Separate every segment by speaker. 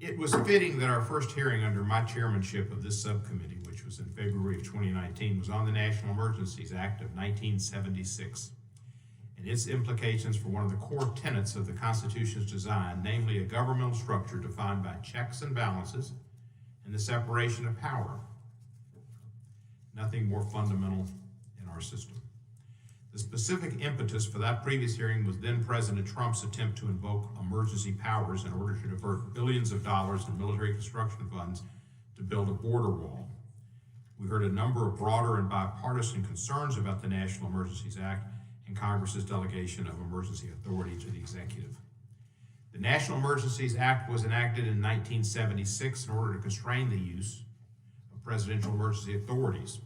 Speaker 1: It was fitting that our first hearing under my chairmanship of this subcommittee, which was in February of 2019, was on the National Emergencies Act of 1976 and its implications for one of the core tenets of the Constitution's design, namely a governmental structure defined by checks and balances and the separation of power. Nothing more fundamental in our system. The specific impetus for that previous hearing was then President Trump's attempt to invoke emergency powers in order to divert billions of dollars in military construction funds to build a border wall. We heard a number of broader and bipartisan concerns about the National Emergencies Act and Congress's delegation of emergency authority to the executive. The National Emergencies Act was enacted in 1976 in order to constrain the use of presidential emergency authorities.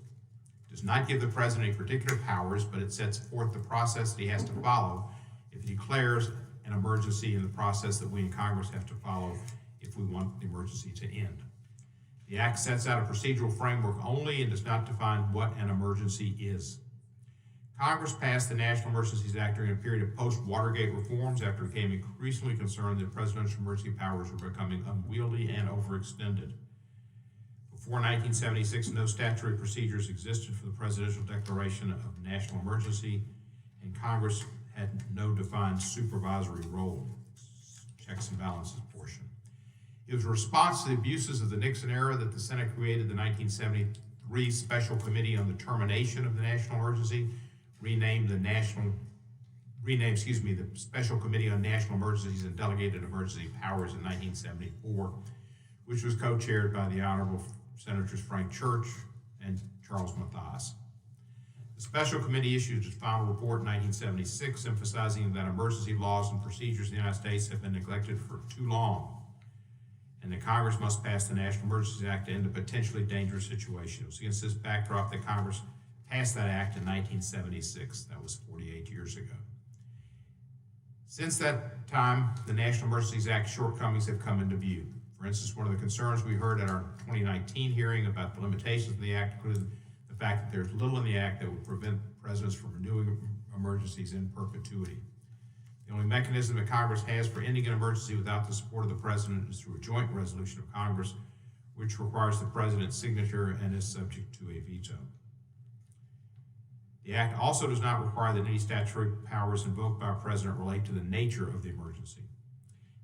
Speaker 1: It does not give the president any particular powers, but it sets forth the process that he has to follow if he declares an emergency, and the process that we in Congress have to follow if we want the emergency to end. The Act sets out a procedural framework only and does not define what an emergency is. Congress passed the National Emergencies Act during a period of post-Watergate reforms after it became increasingly concerned that presidential emergency powers were becoming unwieldy and overextended. Before 1976, no statutory procedures existed for the presidential declaration of national emergency, and Congress had no defined supervisory role, checks and balances portion. It was a response to the abuses of the Nixon era that the Senate created the 1973 Special Committee on the Termination of the National Emergency, renamed the Special Committee on National Emergencies and Delegated Emergency Powers in 1974, which was co-chaired by the Honorable Senators Frank Church and Charles Mathias. The Special Committee issued its final report in 1976, emphasizing that emergency laws and procedures in the United States have been neglected for too long, and that Congress must pass the National Emergencies Act to end a potentially dangerous situation. It was against this backdrop that Congress passed that act in 1976. That was 48 years ago. Since that time, the National Emergencies Act shortcomings have come into view. For instance, one of the concerns we heard at our 2019 hearing about the limitations of the act included the fact that there's little in the act that would prevent presidents from renewing emergencies in perpetuity. The only mechanism that Congress has for ending an emergency without the support of the president is through a joint resolution of Congress, which requires the president's signature and is subject to a veto. The act also does not require that any statutory powers invoked by a president relate to the nature of the emergency.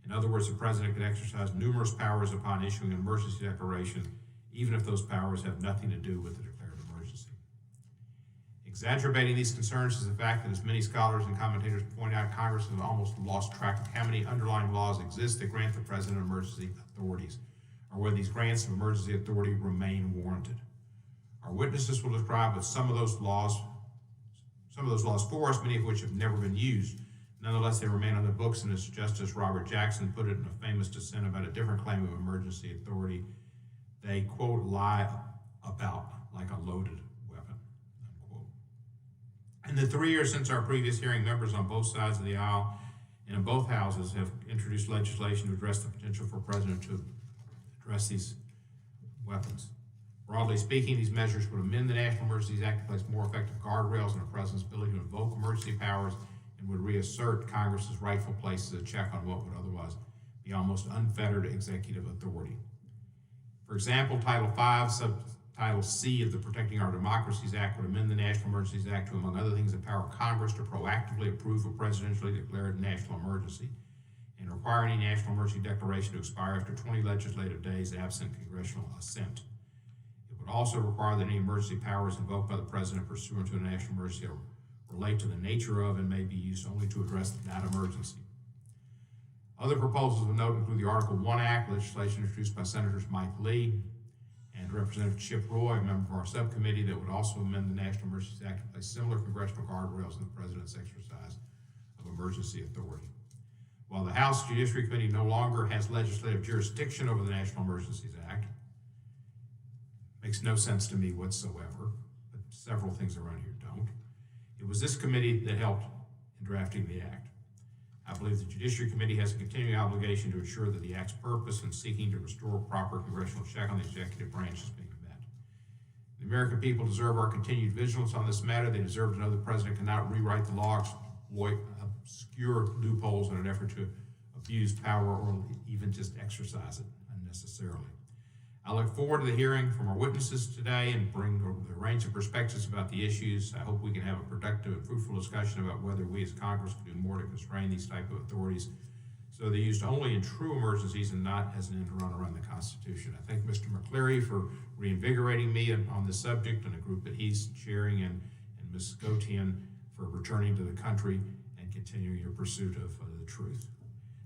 Speaker 1: In other words, the president can exercise numerous powers upon issuing an emergency declaration, even if those powers have nothing to do with the declared emergency. Exacerbating these concerns is the fact that, as many scholars and commentators point out, Congress has almost lost track of how many underlying laws exist that grant the president emergency authorities, or whether these grants of emergency authority remain warranted. Our witnesses will describe some of those laws for us, many of which have never been used. Nonetheless, they remain on the books, and as Justice Robert Jackson put it in a famous dissent about a different claim of emergency authority, they, quote, lie about like a loaded weapon, unquote. In the 3 years since our previous hearing, members on both sides of the aisle and in both houses have introduced legislation to address the potential for a president to address these weapons. Broadly speaking, these measures would amend the National Emergencies Act to place more effective guardrails on a president's ability to invoke emergency powers, and would reassert Congress's rightful place as a check on what would otherwise be almost unfettered executive authority. For example, Title V, Subtitle C of the Protecting Our Democracies Act would amend the National Emergencies Act to, among other things, empower Congress to proactively approve a presidentially declared national emergency and require any national emergency declaration to expire after 20 legislative days absent congressional assent. It would also require that any emergency powers invoked by the president pursuant to a national emergency relate to the nature of and may be used only to address that emergency. Other proposals of note include the Article I Act, legislation introduced by Senators Mike Lee and Representative Chip Roy, a member of our subcommittee, that would also amend the National Emergencies Act to place similar congressional guardrails on the president's exercise of emergency authority. While the House Judiciary Committee no longer has legislative jurisdiction over the National Emergencies Act, makes no sense to me whatsoever, but several things around here don't. It was this committee that helped in drafting the act. I believe the Judiciary Committee has a continuing obligation to ensure that the act's purpose in seeking to restore proper congressional check on the executive branch is being met. The American people deserve our continued vigilance on this matter. They deserve to know the president cannot rewrite the law, exploit obscure loopholes in an effort to abuse power or even just exercise it. unnecessarily. I look forward to the hearing from our witnesses today and bring the range of perspectives about the issues. I hope we can have a productive and fruitful discussion about whether we as Congress can do more to constrain these type of authorities so they're used only in true emergencies and not as an end run around the Constitution. I thank Mr. McCleary for reinvigorating me on this subject and a group that he's chairing, and Ms. Gautier for returning to the country and continuing your pursuit of the truth.